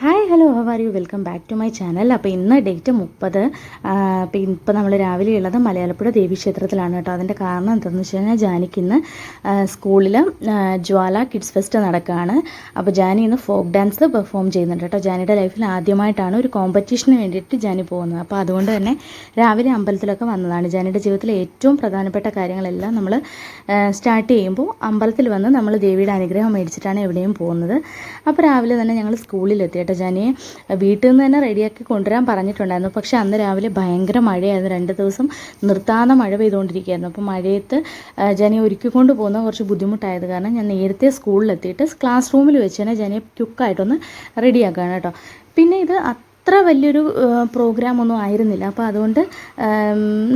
Hi hello how are you welcome back to my channel. അപ്പോൾ ഇന്ന് date 30. ഇപ്പോൾ നമ്മൾ രാവിലെ ഉള്ളത് മലയാളപ്പുഴ ദേവീക്ഷേത്രത്തിലാണ് കേട്ടോ. അതിൻ്റെ കാരണം എന്താണെന്ന് വെച്ച് കഴിഞ്ഞാൽ ജാനിക്ക് ഇന്ന് സ്കൂളിൽ ജ്വാല കിഡ്സ് ഫെസ്റ്റ് നടക്കുകയാണ്. അപ്പോൾ ജാനി ഇന്ന് ഫോക്ക് ഡാൻസ് പെർഫോം ചെയ്യുന്നുണ്ട് കേട്ടോ. ജാനിയുടെ ലൈഫിൽ ആദ്യമായിട്ടാണ് ഒരു കോമ്പറ്റീഷന് വേണ്ടിയിട്ട് ജാനി പോകുന്നത്. അപ്പോൾ അതുകൊണ്ട് തന്നെ രാവിലെ അമ്പലത്തിലൊക്കെ വന്നതാണ്. ജാനിയുടെ ജീവിതത്തിലെ ഏറ്റവും പ്രധാനപ്പെട്ട കാര്യങ്ങളെല്ലാം നമ്മൾ സ്റ്റാർട്ട് ചെയ്യുമ്പോൾ അമ്പലത്തിൽ വന്ന് നമ്മൾ ദേവിയുടെ അനുഗ്രഹം മേടിച്ചിട്ടാണ് എവിടെയും പോകുന്നത്. അപ്പോൾ രാവിലെ തന്നെ ഞങ്ങൾ സ്കൂളിലെത്തി കേട്ടോ. ജാനിയെ വീട്ടിൽ നിന്ന് തന്നെ റെഡിയാക്കി കൊണ്ടുവരാൻ പറഞ്ഞിട്ടുണ്ടായിരുന്നു. പക്ഷേ അന്ന് രാവിലെ ഭയങ്കര മഴയായിരുന്നു. 2 ദിവസം നിർത്താതെ മഴ പെയ്തുകൊണ്ടിരിക്കുകയായിരുന്നു. അപ്പോൾ മഴയത്ത് ജാനിയെ ഒരുക്കിക്കൊണ്ട് പോകുന്നത് കുറച്ച് ബുദ്ധിമുട്ടായത് കാരണം ഞാൻ നേരത്തെ സ്കൂളിലെത്തിയിട്ട് ക്ലാസ് റൂമിൽ വെച്ച് തന്നെ ജാനിയെ ക്യുക്കായിട്ടൊന്ന് റെഡിയാക്കുകയാണ് കേട്ടോ. പിന്നെ ഇത് അത്ര വലിയൊരു പ്രോഗ്രാമൊന്നും ആയിരുന്നില്ല. അപ്പോൾ അതുകൊണ്ട്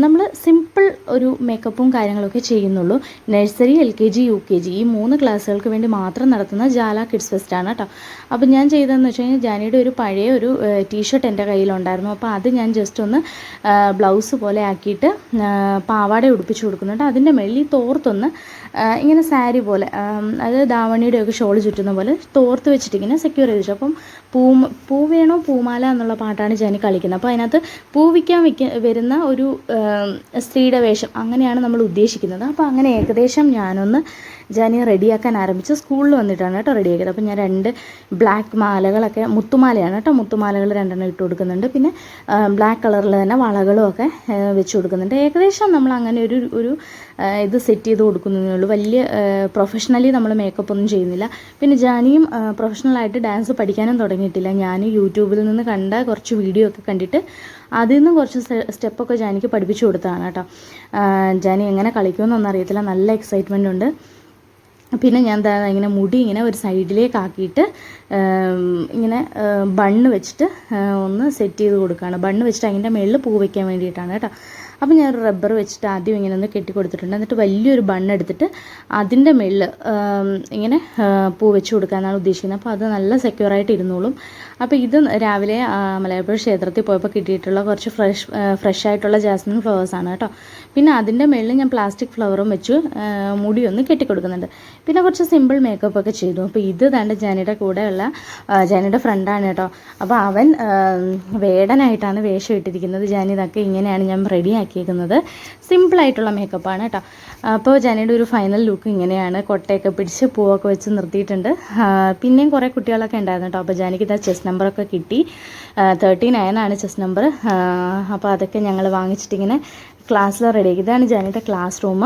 നമ്മൾ സിമ്പിൾ ഒരു മേക്കപ്പും കാര്യങ്ങളൊക്കെ ചെയ്യുന്നുള്ളൂ. നഴ്സറി, LKG, UKG ഈ 3 ക്ലാസ്സുകൾക്ക് വേണ്ടി മാത്രം നടത്തുന്ന ജ്വാല കിഡ്സ് ഫെസ്റ്റാണ് കേട്ടോ. അപ്പോൾ ഞാൻ ചെയ്തതെന്ന് വെച്ച് കഴിഞ്ഞാൽ ജാനിയുടെ ഒരു പഴയ ഒരു ടീഷർട്ട് എൻ്റെ കയ്യിലുണ്ടായിരുന്നു. അപ്പോൾ അത് ഞാൻ ജസ്റ്റ് ഒന്ന് ബ്ലൗസ് പോലെ ആക്കിയിട്ട് പാവാട ഉടുപ്പിച്ച് കൊടുക്കുന്നുണ്ട്. അതിൻ്റെ മേളിൽ തോർത്തൊന്ന് ഇങ്ങനെ സാരി പോലെ, അത് ദാവണിയുടെയൊക്കെ ഷോൾ ചുറ്റുന്ന പോലെ തോർത്ത് വെച്ചിട്ട് ഇങ്ങനെ സെക്യൂർ ചെയ്ത് വെച്ചു. അപ്പം പൂ വേണോ പൂമാല എന്നുള്ള പാട്ടാണ് ജാനി കളിക്കുന്നത്. അപ്പോൾ അതിനകത്ത് പൂവിക്കാൻ വരുന്ന ഒരു സ്ത്രീയുടെ വേഷം അങ്ങനെയാണ് നമ്മൾ ഉദ്ദേശിക്കുന്നത്. അപ്പോൾ അങ്ങനെ ഏകദേശം ഞാനൊന്ന് ജാനിയെ റെഡിയാക്കാൻ ആരംഭിച്ച് സ്കൂളിൽ വന്നിട്ടാണ് കേട്ടോ റെഡിയാക്കിയത്. അപ്പോൾ ഞാൻ 2 ബ്ലാക്ക് മാലകളൊക്കെ, മുത്തുമാലയാണ് കേട്ടോ, മുത്തുമാലകൾ 2 ഇട്ട് കൊടുക്കുന്നുണ്ട്. പിന്നെ ബ്ലാക്ക് കളറിൽ തന്നെ വളകളും ഒക്കെ വെച്ച് കൊടുക്കുന്നുണ്ട്. ഏകദേശം നമ്മൾ അങ്ങനെ ഒരു ഇത് സെറ്റ് ചെയ്ത് കൊടുക്കുന്നതേ ഉള്ളൂ. വലിയ പ്രൊഫഷണലി നമ്മൾ മേക്കപ്പ് ഒന്നും ചെയ്യുന്നില്ല. പിന്നെ ജാനിയും പ്രൊഫഷണലായിട്ട് ഡാൻസ് പഠിക്കാനും തുടങ്ങിയിട്ടില്ല. ഞാൻ യൂട്യൂബിൽ നിന്ന് കണ്ട കുറച്ച് വീഡിയോ ഒക്കെ കണ്ടിട്ട് അതിൽ നിന്ന് കുറച്ച് സ്റ്റെപ്പൊക്കെ ജാനിക്ക് പഠിപ്പിച്ചു കൊടുത്തതാണ് കേട്ടോ. ജാനി എങ്ങനെ കളിക്കുമെന്നൊന്നും അറിയത്തില്ല. നല്ല എക്സൈറ്റ്മെൻ്റ് ഉണ്ട്. പിന്നെ ഞാൻ ഇങ്ങനെ മുടി ഇങ്ങനെ ഒരു സൈഡിലേക്ക് ആക്കിയിട്ട് ഇങ്ങനെ ബണ്ണ് വെച്ചിട്ട് ഒന്ന് സെറ്റ് ചെയ്ത് കൊടുക്കുകയാണ്. ബണ്ണ് വെച്ചിട്ട് അതിൻ്റെ മുകളിൽ പൂ വയ്ക്കാൻ വേണ്ടിയിട്ടാണ് കേട്ടോ. അപ്പോൾ ഞാൻ റബ്ബർ വെച്ചിട്ട് ആദ്യം ഇങ്ങനെ ഒന്ന് കെട്ടി കൊടുത്തിട്ടുണ്ട്. എന്നിട്ട് വലിയൊരു ബണ്ണ് എടുത്തിട്ട് അതിൻ്റെ മുകളിൽ ഇങ്ങനെ പൂ വെച്ച് കൊടുക്കാനാണ് ഉദ്ദേശിക്കുന്നത്. അപ്പോൾ അത് നല്ല സെക്യൂറായിട്ട് ഇരുന്നോളും. അപ്പോൾ ഇത് രാവിലെ മലയാളപ്പുഴ ക്ഷേത്രത്തിൽ പോയപ്പോൾ കിട്ടിയിട്ടുള്ള കുറച്ച് ഫ്രഷ് ആയിട്ടുള്ള ജാസ്മിൻ ഫ്ലവേഴ്സാണ് കേട്ടോ. പിന്നെ അതിൻ്റെ മുകളിൽ ഞാൻ പ്ലാസ്റ്റിക് ഫ്ലവറും വെച്ച് മുടി ഒന്ന് കെട്ടിക്കൊടുക്കുന്നുണ്ട്. പിന്നെ കുറച്ച് സിമ്പിൾ മേക്കപ്പ് ഒക്കെ ചെയ്തു. അപ്പോൾ ഇത് തന്നെ ജാനിയുടെ കൂടെയുള്ള ജാനിയുടെ ഫ്രണ്ടാണ് കേട്ടോ. അപ്പോൾ അവൻ വേടനായിട്ടാണ് വേഷം ഇട്ടിരിക്കുന്നത്. ജാനി ഇതൊക്കെ ഇങ്ങനെയാണ് ഞാൻ റെഡിയാക്കിയിരിക്കുന്നത്. സിമ്പിളായിട്ടുള്ള മേക്കപ്പാണ് കേട്ടോ. അപ്പോൾ ജാനിയുടെ ഒരു ഫൈനൽ ലുക്ക് ഇങ്ങനെയാണ്. കൊട്ടയൊക്കെ പിടിച്ച് പൂവൊക്കെ വെച്ച് നിർത്തിയിട്ടുണ്ട്. പിന്നെയും കുറേ കുട്ടികളൊക്കെ ഉണ്ടായിരുന്നു കേട്ടോ. അപ്പോൾ ജാനിക്ക് ഇതാ ചെസ് നമ്പറൊക്കെ കിട്ടി. 39 ചെസ് നമ്പർ. അപ്പോൾ അതൊക്കെ ഞങ്ങൾ വാങ്ങിച്ചിട്ടിങ്ങനെ ക്ലാസ്സിൽ റെഡിയാക്കി. ഇതാണ് ജാനിയുടെ ക്ലാസ് റൂം.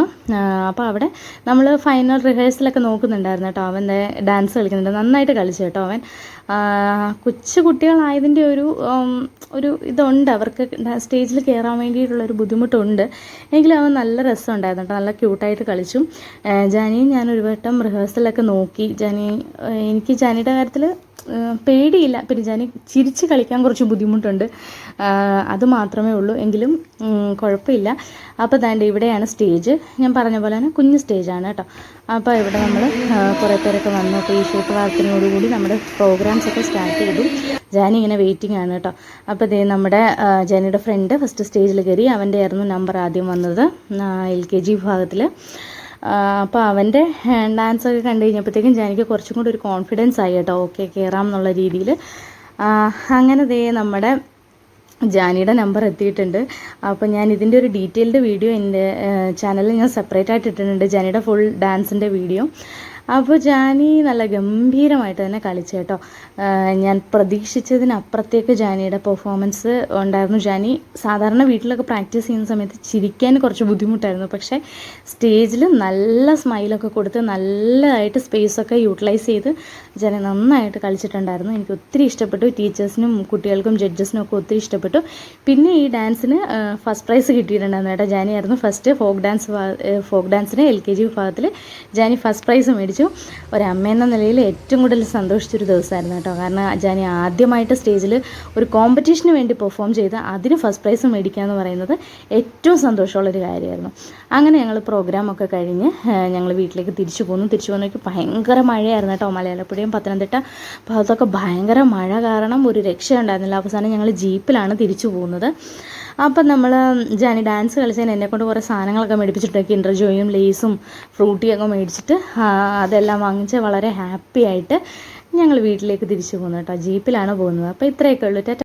അപ്പോൾ അവിടെ നമ്മൾ ഫൈനൽ റിഹേഴ്സലൊക്കെ നോക്കുന്നുണ്ടായിരുന്നു കേട്ടോ. അവൻ ഡാൻസ് കളിക്കുന്നുണ്ട്. നന്നായിട്ട് കളിച്ചു കേട്ടോ. അവൻ കൊച്ചു കുട്ടികളായതിൻ്റെ ഒരു ഇതുണ്ട്, അവർക്ക് സ്റ്റേജിൽ കയറാൻ വേണ്ടിയിട്ടുള്ളൊരു ബുദ്ധിമുട്ടുണ്ട്. എങ്കിലും അവൻ നല്ല രസമുണ്ടായിരുന്നു കേട്ടോ. നല്ല ക്യൂട്ടായിട്ട് കളിച്ചു. ജാനിയും ഞാൻ ഒരു വട്ടം റിഹേഴ്സലൊക്കെ നോക്കി. എനിക്ക് ജാനിയുടെ കാര്യത്തിൽ പേടിയില്ല. പിന്നെ ജാനി ചിരിച്ച് കളിക്കാൻ കുറച്ച് ബുദ്ധിമുട്ടുണ്ട്. അത് മാത്രമേ ഉള്ളൂ. എങ്കിലും കുഴപ്പമില്ല. അപ്പോൾ ദാണ്ട് ഇവിടെയാണ് സ്റ്റേജ്. ഞാൻ പറഞ്ഞ പോലെ തന്നെ കുഞ്ഞ് സ്റ്റേജാണ് കേട്ടോ. അപ്പോൾ ഇവിടെ നമ്മൾ കുറേ പേരൊക്കെ വന്നു. അപ്പോൾ ഈ ഷൂട്ട് വാർത്തയോടുകൂടി നമ്മുടെ പ്രോഗ്രാംസ് ഒക്കെ സ്റ്റാർട്ട് ചെയ്തു. ജാനി ഇങ്ങനെ വെയിറ്റിംഗ് ആണ് കേട്ടോ. അപ്പോൾ ദേ നമ്മുടെ ജാനിയുടെ ഫ്രണ്ട് ഫസ്റ്റ് സ്റ്റേജിൽ കയറി. അവൻ്റെ ആയിരുന്നു നമ്പർ ആദ്യം വന്നത്, LKG വിഭാഗത്തിൽ. അപ്പോൾ അവൻ്റെ ഡാൻസൊക്കെ കണ്ടു കഴിഞ്ഞപ്പോഴത്തേക്കും ജാനിക്ക് കുറച്ചും കൂടി ഒരു കോൺഫിഡൻസ് ആയി കേട്ടോ. ഓക്കെ, കയറാം എന്നുള്ള രീതിയിൽ. അങ്ങനെ ദേ നമ്മുടെ ജാനിയുടെ നമ്പർ എത്തിയിട്ടുണ്ട്. അപ്പോൾ ഞാൻ ഇതിൻ്റെ ഒരു ഡീറ്റെയിൽഡ് വീഡിയോ എൻ്റെ ചാനലിൽ ഞാൻ സെപ്പറേറ്റ് ആയിട്ട് ഇട്ടിട്ടുണ്ട്, ജാനിയുടെ ഫുൾ ഡാൻസിൻ്റെ വീഡിയോ. അപ്പോൾ ജാനി നല്ല ഗംഭീരമായിട്ട് തന്നെ കളിച്ചു കേട്ടോ. ഞാൻ പ്രതീക്ഷിച്ചതിനപ്പുറത്തേക്ക് ജാനിയുടെ പെർഫോമൻസ് ഉണ്ടായിരുന്നു. ജാനി സാധാരണ വീട്ടിലൊക്കെ പ്രാക്ടീസ് ചെയ്യുന്ന സമയത്ത് ചിരിക്കാൻ കുറച്ച് ബുദ്ധിമുട്ടായിരുന്നു. പക്ഷേ സ്റ്റേജിൽ നല്ല സ്മൈലൊക്കെ കൊടുത്ത് നല്ലതായിട്ട് സ്പേസൊക്കെ യൂട്ടിലൈസ് ചെയ്ത് ജാനി നന്നായിട്ട് കളിച്ചിട്ടുണ്ടായിരുന്നു. എനിക്ക് ഒത്തിരി ഇഷ്ടപ്പെട്ടു. ടീച്ചേഴ്സിനും കുട്ടികൾക്കും ജഡ്ജസിനും ഒക്കെ ഒത്തിരി ഇഷ്ടപ്പെട്ടു. പിന്നെ ഈ ഡാൻസിന് ഫസ്റ്റ് പ്രൈസ് കിട്ടിയിട്ടുണ്ടായിരുന്നു കേട്ടോ. ജാനി ആയിരുന്നു ഫസ്റ്റ്. ഫോക്ക് ഡാൻസിന് LKG വിഭാഗത്തിൽ ജാനി ഫസ്റ്റ് പ്രൈസ് മേടിച്ചു. ഒരമ്മയെന്ന നിലയിൽ ഏറ്റവും കൂടുതൽ സന്തോഷിച്ചൊരു ദിവസമായിരുന്നു കേട്ടോ. കാരണം ജാനി ആദ്യമായിട്ട് സ്റ്റേജിൽ ഒരു കോമ്പറ്റീഷന് വേണ്ടി പെർഫോം ചെയ്ത് അതിന് ഫസ്റ്റ് പ്രൈസ് മേടിക്കുക എന്ന് പറയുന്നത് ഏറ്റവും സന്തോഷമുള്ളൊരു കാര്യമായിരുന്നു. അങ്ങനെ ഞങ്ങൾ പ്രോഗ്രാമൊക്കെ കഴിഞ്ഞ് ഞങ്ങൾ വീട്ടിലേക്ക് തിരിച്ചു പോന്നേക്ക് ഭയങ്കര മഴയായിരുന്നു കേട്ടോ. മലയാളപ്പുഴയും പത്തനംതിട്ട ഭാഗത്തൊക്കെ ഭയങ്കര മഴ കാരണം ഒരു രക്ഷ ഉണ്ടായിരുന്നില്ല. അവസാനം ഞങ്ങൾ ജീപ്പിലാണ് തിരിച്ചു പോകുന്നത്. അപ്പം നമ്മൾ ജാനി ഡാൻസ് കളിച്ചതിന് എന്നെക്കൊണ്ട് കുറേ സാധനങ്ങളൊക്കെ മേടിപ്പിച്ചിട്ട് കിൻഡർ ജോയും ലേസും ഫ്രൂട്ടിയൊക്കെ മേടിച്ചിട്ട് അതെല്ലാം വാങ്ങിച്ച് വളരെ ഹാപ്പി ആയിട്ട് ഞങ്ങൾ വീട്ടിലേക്ക് തിരിച്ചു പോകുന്നു കേട്ടോ. ജീപ്പിലാണ് പോകുന്നത്. അപ്പോൾ ഇത്രയൊക്കെ ഉള്ളൂ.